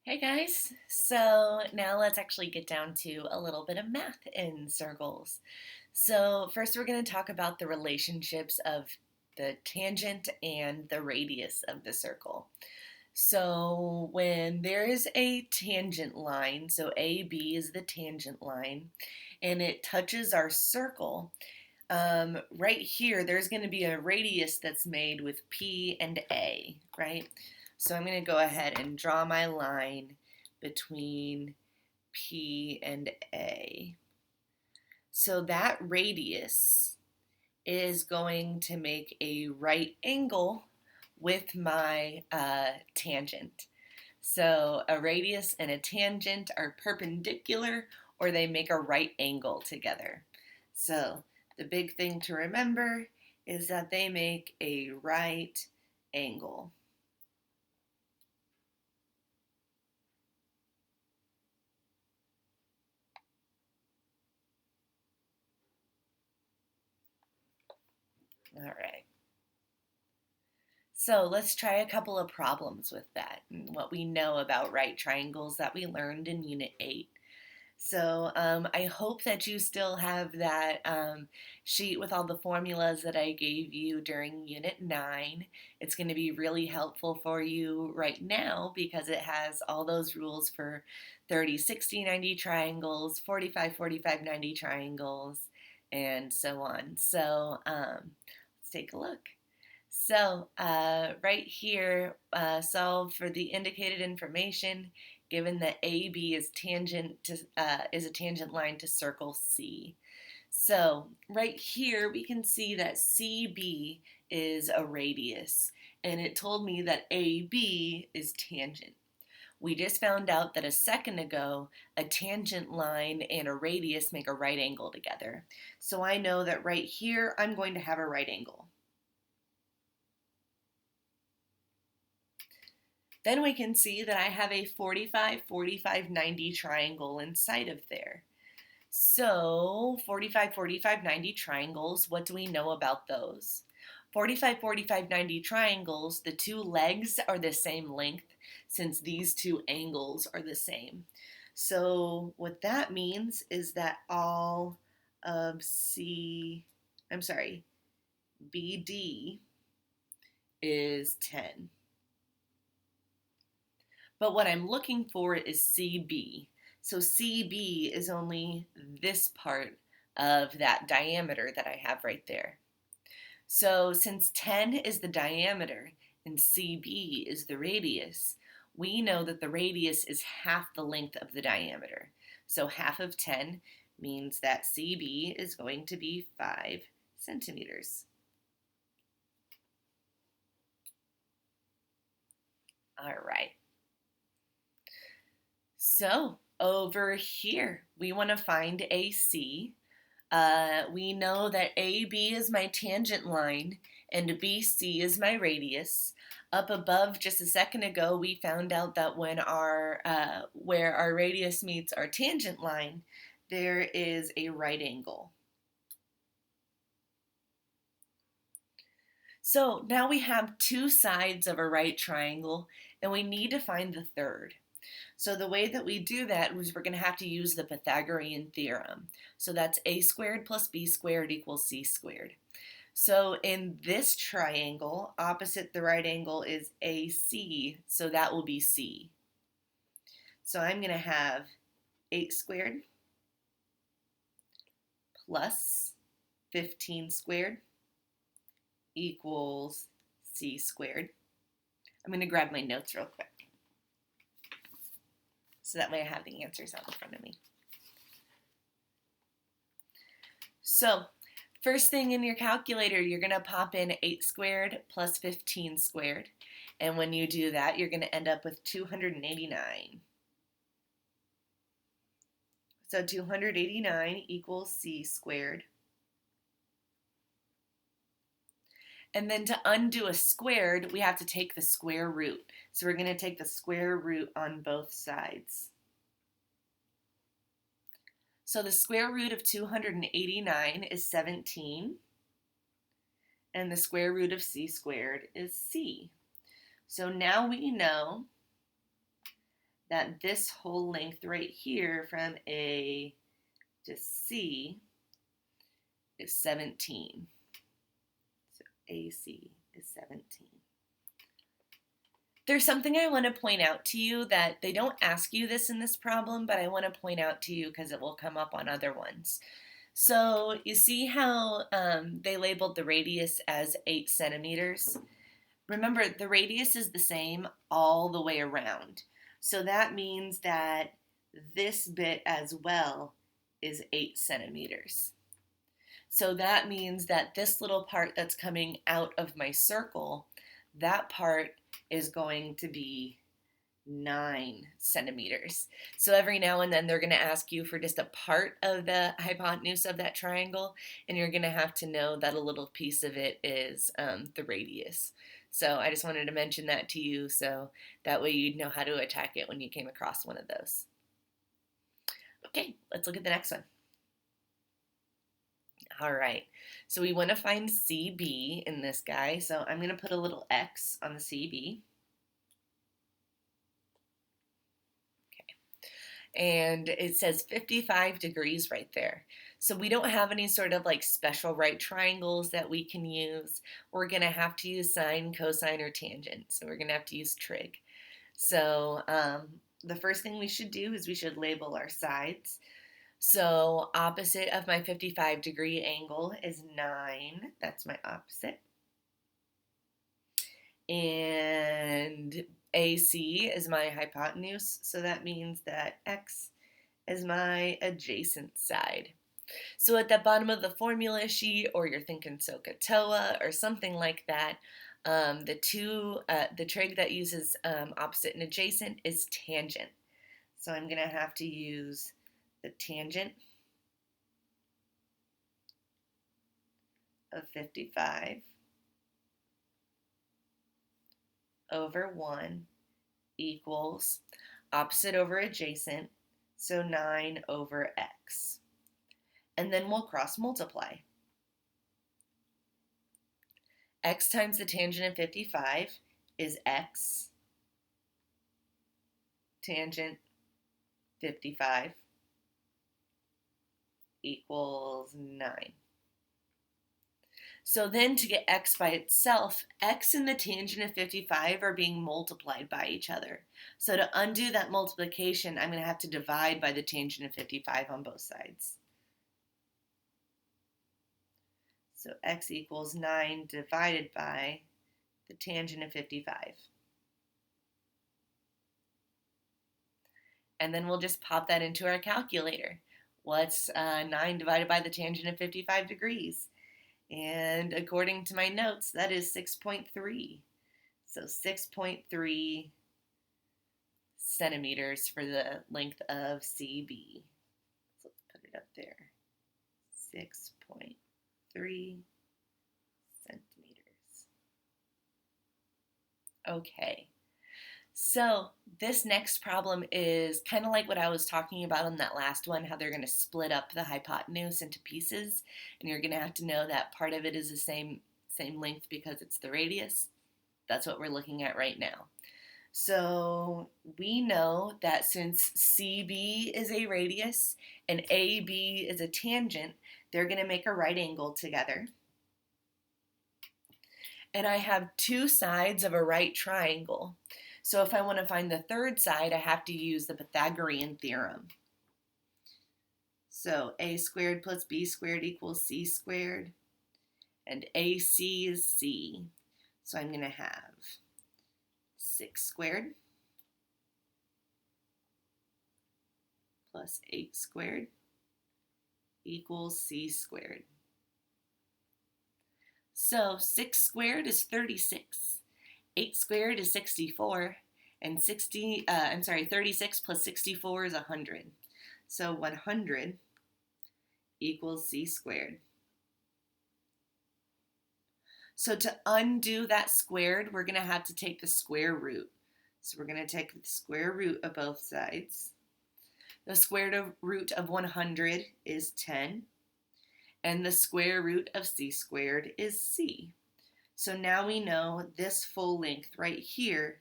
Hey guys, so now let's actually get down to a little bit of math in circles. So first we're going to talk about the relationships of the tangent and the radius of the circle. So when there is a tangent line, so AB is the tangent line, and it touches our circle, right here there's going to be a radius that's made with P and A, right? So I'm going to go ahead and draw my line between P and A. So that radius is going to make a right angle with my tangent. So a radius and a tangent are perpendicular, or they make a right angle together. So the big thing to remember is that they make a right angle. All right. So let's try a couple of problems with that and what we know about right triangles that we learned in Unit 8. So I hope that you still have that sheet with all the formulas that I gave you during Unit 9. It's going to be really helpful for you right now because it has all those rules for 30, 60, 90 triangles, 45, 45, 90 triangles, and so on. So let's take a look. So right here, solve for the indicated information given that AB is is a tangent line to circle C. So right here we can see that CB is a radius, and it told me that AB is tangent. We just found out that a second ago a tangent line and a radius make a right angle together. So I know that right here I'm going to have a right angle. Then we can see that I have a 45, 45, 90 triangle inside of there. So 45, 45, 90 triangles, what do we know about those? 45, 45, 90 triangles, the two legs are the same length since these two angles are the same. So what that means is that all of BD is 10. But what I'm looking for is CB. So CB is only this part of that diameter that I have right there. So since 10 is the diameter and CB is the radius, we know that the radius is half the length of the diameter. So half of 10 means that CB is going to be 5 centimeters. All right. So over here, we want to find AC. We know that AB is my tangent line and BC is my radius. Up above, just a second ago, we found out that when where our radius meets our tangent line, there is a right angle. So now we have two sides of a right triangle, and we need to find the third. So the way that we do that is we're going to have to use the Pythagorean theorem. So that's a squared plus b squared equals c squared. So in this triangle, opposite the right angle is AC, so that will be C. So I'm going to have 8 squared plus 15 squared equals C squared. I'm going to grab my notes real quick, so that way I have the answers out in front of me. So first thing in your calculator, you're going to pop in 8 squared plus 15 squared. And when you do that, you're going to end up with 289. So 289 equals C squared. And then to undo a squared, we have to take the square root. So we're going to take the square root on both sides. So the square root of 289 is 17. And the square root of C squared is C. So now we know that this whole length right here from A to C is 17. So AC is 17. There's something I want to point out to you that they don't ask you this in this problem, but I want to point out to you because it will come up on other ones. So you see how they labeled the radius as 8 centimeters? Remember, the radius is the same all the way around. So that means that this bit as well is 8 centimeters. So that means that this little part that's coming out of my circle, that part is going to be 9 centimeters. So every now and then they're going to ask you for just a part of the hypotenuse of that triangle, and you're going to have to know that a little piece of it is the radius. So I just wanted to mention that to you so that way you'd know how to attack it when you came across one of those. Okay, let's look at the next one. All right, so we want to find CB in this guy, so I'm going to put a little X on the CB. And it says 55 degrees right there. So we don't have any sort of like special right triangles that we can use. We're going to have to use sine, cosine, or tangent. So we're going to have to use trig. So the first thing we should do is we should label our sides. So opposite of my 55-degree angle is 9. That's my opposite. And AC is my hypotenuse, so that means that X is my adjacent side. So at the bottom of the formula sheet, or you're thinking SOHCAHTOA or something like that, the trig that uses opposite and adjacent is tangent. So I'm going to have to use the tangent of 55 over 1 equals opposite over adjacent, so 9 over x. And then we'll cross multiply. X times the tangent of 55 is x tangent 55 equals 9. So then to get x by itself, x and the tangent of 55 are being multiplied by each other. So to undo that multiplication, I'm going to have to divide by the tangent of 55 on both sides. So x equals 9 divided by the tangent of 55. And then we'll just pop that into our calculator. What's 9 divided by the tangent of 55 degrees? And according to my notes, that is 6.3. So 6.3 centimeters for the length of CB. So let's put it up there. 6.3 centimeters. Okay. So this next problem is kind of like what I was talking about on that last one, how they're going to split up the hypotenuse into pieces, and you're going to have to know that part of it is the same length because it's the radius. That's what we're looking at right now. So we know that since CB is a radius and AB is a tangent, they're going to make a right angle together. And I have two sides of a right triangle. So if I want to find the third side, I have to use the Pythagorean theorem. So a squared plus b squared equals c squared, and AC is c. So I'm going to have 6 squared plus 8 squared equals c squared. So 6 squared is 36. 8 squared is 64, and 36 plus 64 is 100. So 100 equals c squared. So to undo that squared, we're going to have to take the square root. So we're going to take the square root of both sides. The square root of 100 is 10, and the square root of c squared is c. So now we know this full length right here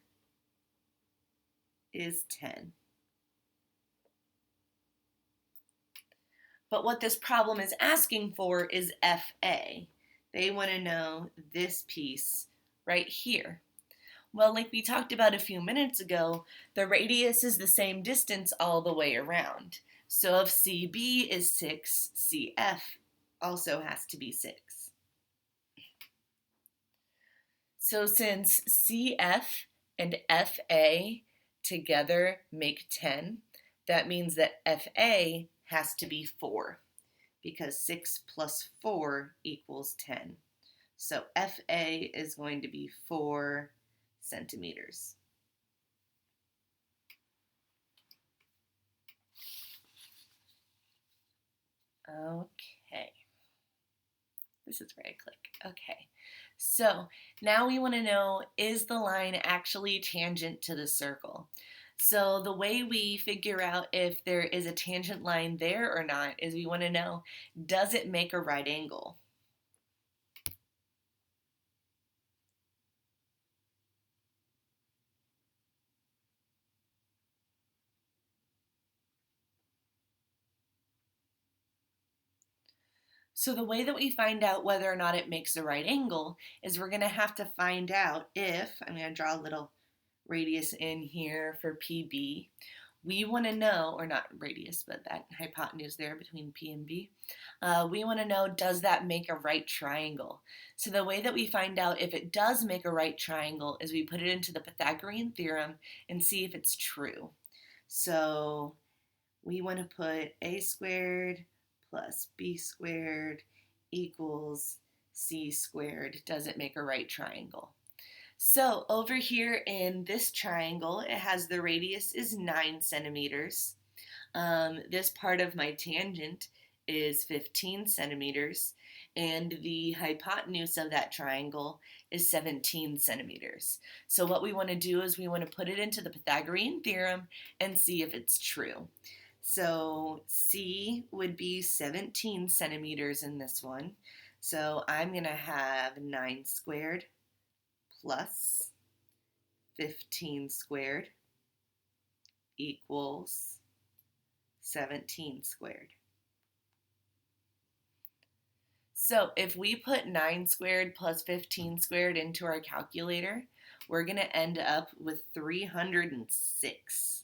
is 10. But what this problem is asking for is FA. They want to know this piece right here. Well, like we talked about a few minutes ago, the radius is the same distance all the way around. So if CB is 6, CF also has to be 6. So since CF and FA together make 10, that means that FA has to be 4 because 6 plus 4 equals 10. So FA is going to be 4 centimeters. Okay. This is where I click. Okay. So now we want to know, is the line actually tangent to the circle? So the way we figure out if there is a tangent line there or not is we want to know, does it make a right angle? So the way that we find out whether or not it makes a right angle is we're going to have to find out if, I'm going to draw a little radius in here for PB. We want to know, or not radius, but that hypotenuse there between P and B. We want to know, does that make a right triangle? So the way that we find out if it does make a right triangle is we put it into the Pythagorean theorem and see if it's true. So we want to put a squared plus b squared equals c squared. Does it make a right triangle? So over here in this triangle, it has the radius is 9 centimeters. This part of my tangent is 15 centimeters, and the hypotenuse of that triangle is 17 centimeters. So what we want to do is we want to put it into the Pythagorean theorem and see if it's true. So C would be 17 centimeters in this one. So I'm going to have 9 squared plus 15 squared equals 17 squared. So if we put 9 squared plus 15 squared into our calculator, we're going to end up with 306.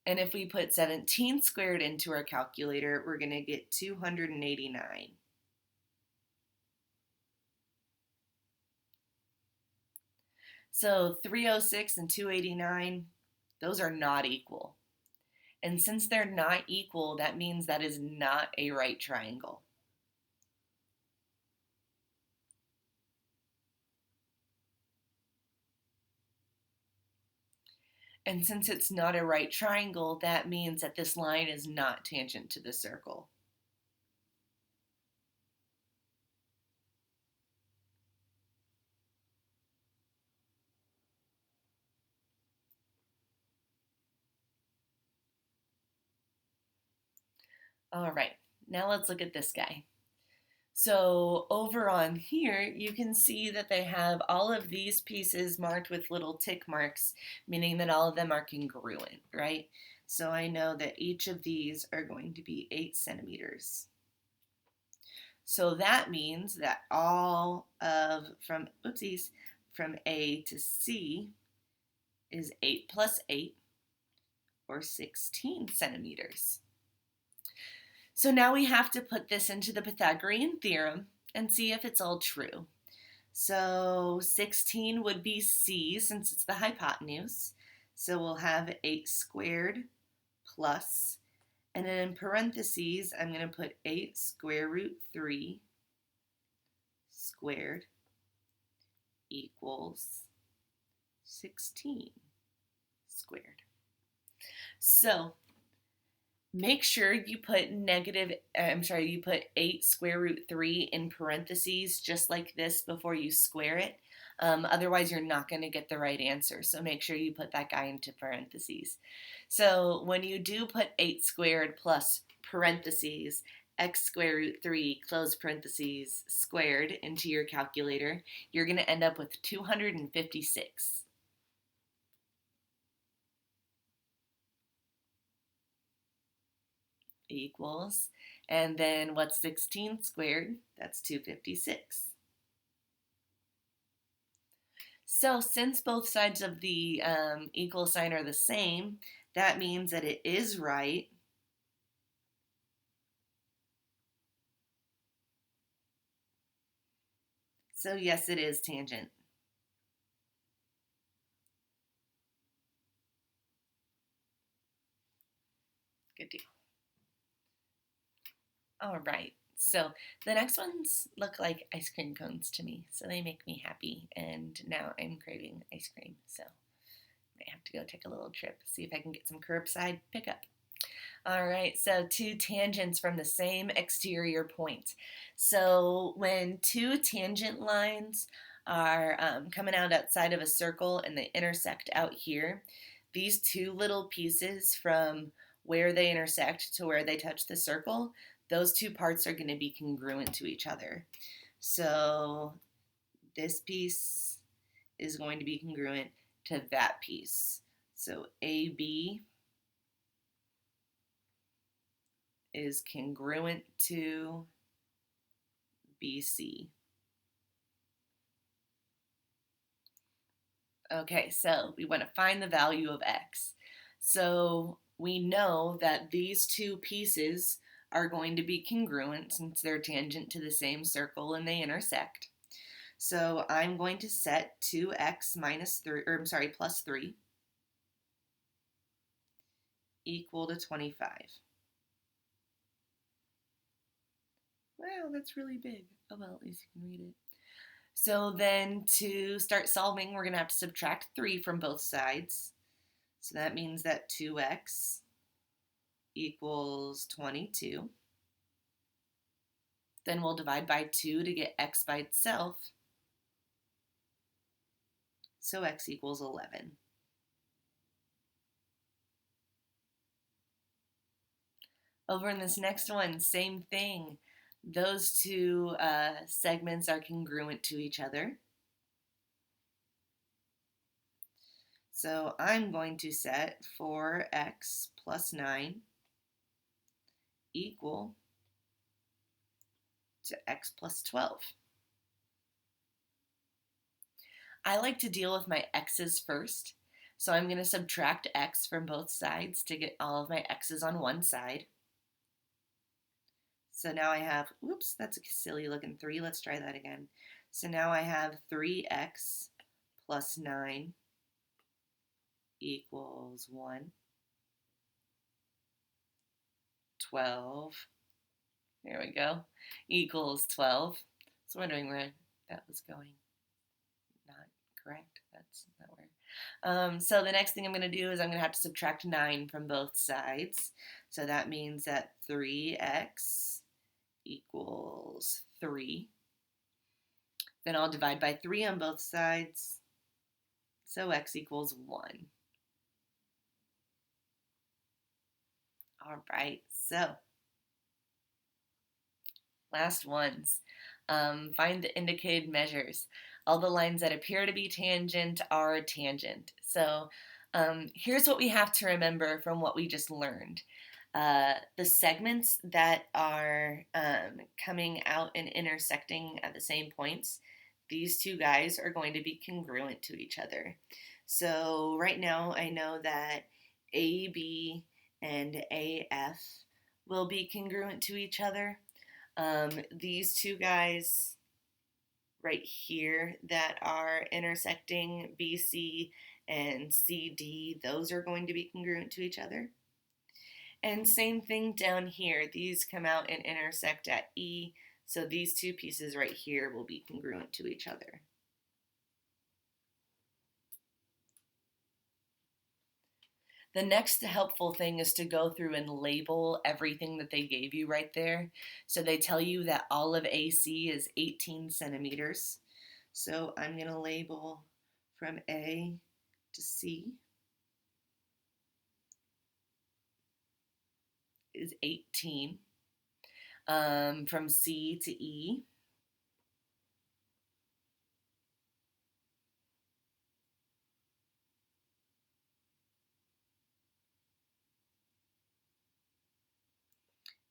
And if we put 17 squared into our calculator, we're going to get 289. So 306 and 289, those are not equal. And since they're not equal, that means that is not a right triangle. And since it's not a right triangle, that means that this line is not tangent to the circle. All right, now let's look at this guy. So over on here, you can see that they have all of these pieces marked with little tick marks, meaning that all of them are congruent, right? So I know that each of these are going to be 8 centimeters. So that means that all of, from A to C is 8 plus 8, or 16 centimeters. So now we have to put this into the Pythagorean theorem and see if it's all true. So 16 would be C since it's the hypotenuse. So we'll have 8 squared plus, and then in parentheses, I'm going to put 8 square root 3 squared equals 16 squared. So make sure you put you put 8 square root 3 in parentheses just like this before you square it. Otherwise, you're not going to get the right answer. So make sure you put that guy into parentheses. So when you do put 8 squared plus parentheses x square root 3, close parentheses, squared into your calculator, you're going to end up with 256 equals, and then what's 16 squared? That's 256. So since both sides of the equal sign are the same, that means that it is right. So yes, it is tangent. Good deal. All right. So the next ones look like ice cream cones to me. So they make me happy. And now I'm craving ice cream. So I have to go take a little trip, see if I can get some curbside pickup. All right, so two tangents from the same exterior point. So when two tangent lines are coming out outside of a circle and they intersect out here, these two little pieces from where they intersect to where they touch the circle, those two parts are going to be congruent to each other. So this piece is going to be congruent to that piece. So AB is congruent to BC. Okay, so we want to find the value of x. So we know that these two pieces are going to be congruent since they're tangent to the same circle and they intersect. So I'm going to set 2x minus 3, or I'm sorry, plus 3 equal to 25. Wow, that's really big. Oh well, at least you can read it. So then to start solving, we're going to have to subtract 3 from both sides. So that means that 2x equals 22. Then we'll divide by 2 to get x by itself. So x equals 11. Over in this next one, same thing. Those two segments are congruent to each other. So I'm going to set 4x plus 9 equal to x plus 12. I like to deal with my x's first. So I'm going to subtract x from both sides to get all of my x's on one side. So now I have, whoops, that's a silly looking 3. Let's try that again. So now I have 3x plus 9 equals 1. 12. There we go. Equals 12. So wondering where that was going. Not correct. That's not where. So the next thing I'm going to do is I'm going to have to subtract 9 from both sides. So that means that 3x equals 3. Then I'll divide by 3 on both sides. So x equals 1. All right, so last ones. Find the indicated measures. All the lines that appear to be tangent are tangent. So here's what we have to remember from what we just learned. The segments that are coming out and intersecting at the same points, these two guys are going to be congruent to each other. So right now I know that AB and AF will be congruent to each other. These two guys right here that are intersecting BC and CD, those are going to be congruent to each other. And same thing down here. These come out and intersect at E, so these two pieces right here will be congruent to each other. The next helpful thing is to go through and label everything that they gave you right there. So they tell you that all of AC is 18 centimeters. So I'm going to label from A to C is 18. from C to E.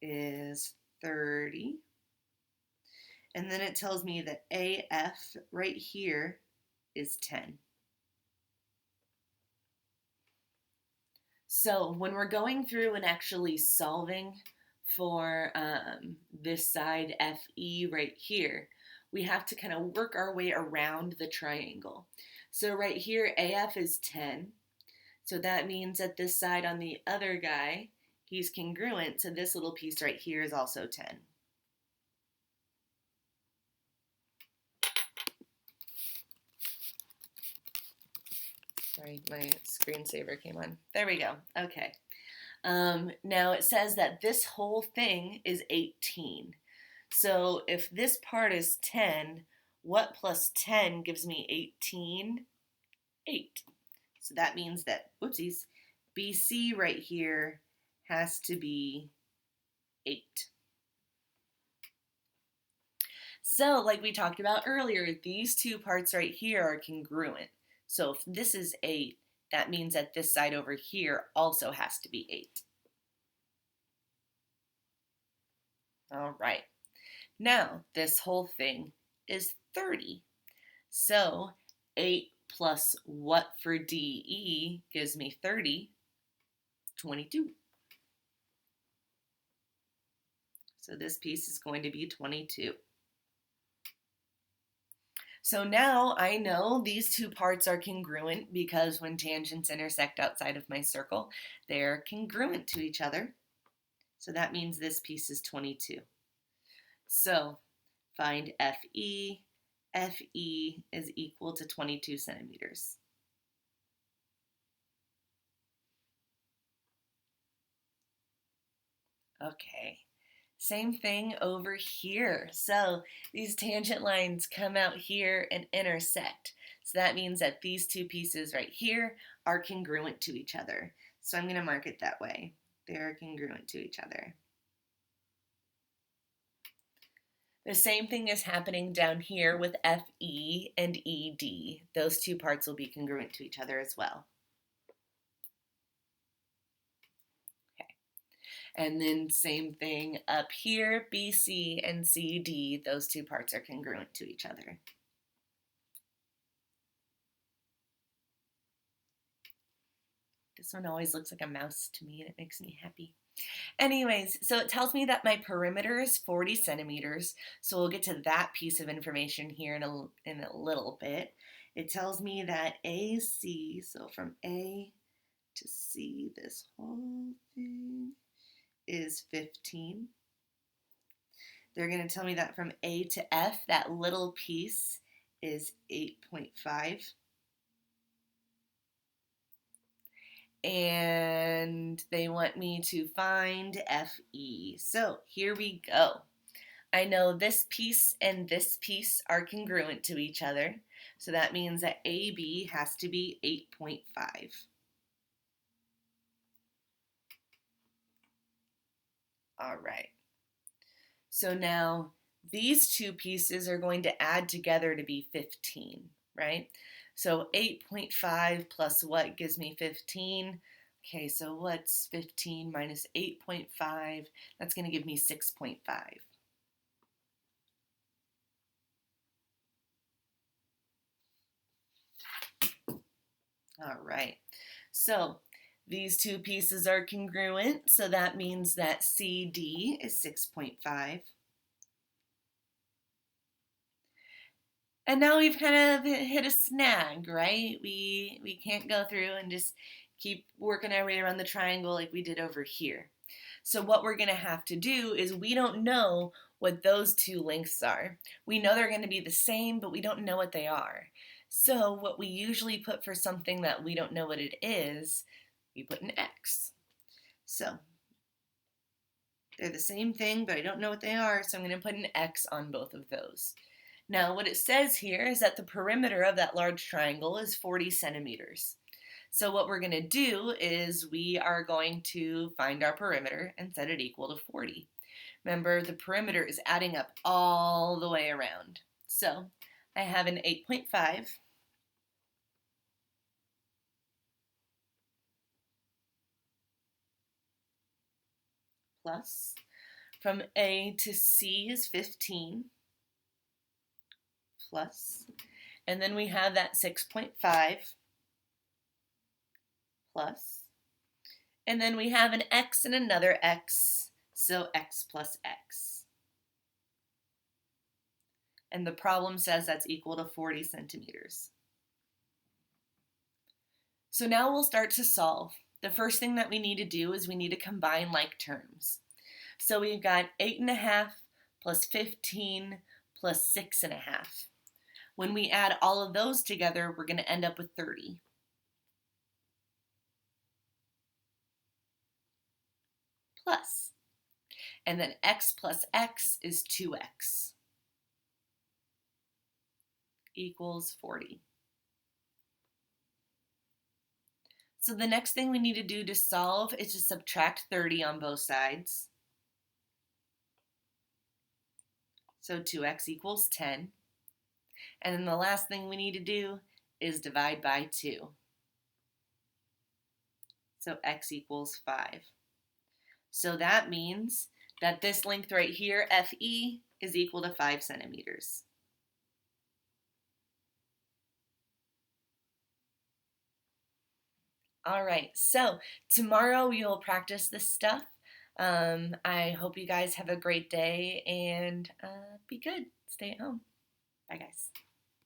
Is 30. And then it tells me that AF right here is 10. So when we're going through and actually solving for this side FE right here, we have to kind of work our way around the triangle. So right here, AF is 10. So that means that this side on the other guy, he's congruent. So this little piece right here is also 10. Sorry, my screensaver came on. There we go. Okay. Now it says that this whole thing is 18. So if this part is 10, what plus 10 gives me 18? 8. So that means that, whoopsies, BC right here has to be 8. So like we talked about earlier, these two parts right here are congruent. So if this is 8, that means that this side over here also has to be 8. All right. Now, this whole thing is 30. So 8 plus what for DE gives me 30? 22. So this piece is going to be 22. So now I know these two parts are congruent because when tangents intersect outside of my circle, they're congruent to each other. So that means this piece is 22. So find FE. FE is equal to 22 centimeters. Okay, same thing over here. So these tangent lines come out here and intersect. So that means that these two pieces right here are congruent to each other. So I'm going to mark it that way. They're congruent to each other. The same thing is happening down here with FE and ED. Those two parts will be congruent to each other as well. And then same thing up here, BC and CD, those two parts are congruent to each other. This one always looks like a mouse to me and it makes me happy. Anyways, so it tells me that my perimeter is 40 centimeters. So we'll get to that piece of information here in a little bit. It tells me that AC, so from A to C, this whole thing is 15. They're going to tell me that from A to F, that little piece is 8.5. And they want me to find FE. So here we go. I know this piece and this piece are congruent to each other. So that means that AB has to be 8.5. All right. So now these two pieces are going to add together to be 15, right? So 8.5 plus what gives me 15? Okay, so what's 15 minus 8.5? That's going to give me 6.5. All right, so these two pieces are congruent, so that means that CD is 6.5. And now we've kind of hit a snag, right? We can't go through and just keep working our way around the triangle like we did over here. So what we're going to have to do is we don't know what those two lengths are. We know they're going to be the same, but we don't know what they are. So what we usually put for something that we don't know what it is, we put an X. So they're the same thing, but I don't know what they are, so I'm going to put an X on both of those. Now, what it says here is that the perimeter of that large triangle is 40 centimeters. So what we're going to do is we are going to find our perimeter and set it equal to 40. Remember, the perimeter is adding up all the way around. So I have an 8.5 plus, from A to C is 15 plus, and then we have that 6.5 plus, and then we have an x and another x, so x plus x. And the problem says that's equal to 40 centimeters. So now we'll start to solve. The first thing that we need to do is we need to combine like terms. So we've got 8.5 plus 15 plus 6.5. When we add all of those together, we're going to end up with 30. Plus, and then x plus x is 2x equals 40. So the next thing we need to do to solve is to subtract 30 on both sides. So 2x equals 10. And then the last thing we need to do is divide by 2. So x equals 5. So that means that this length right here, FE, is equal to 5 centimeters. All right, so tomorrow you'll practice this stuff. I hope you guys have a great day and be good. Stay at home. Bye, guys.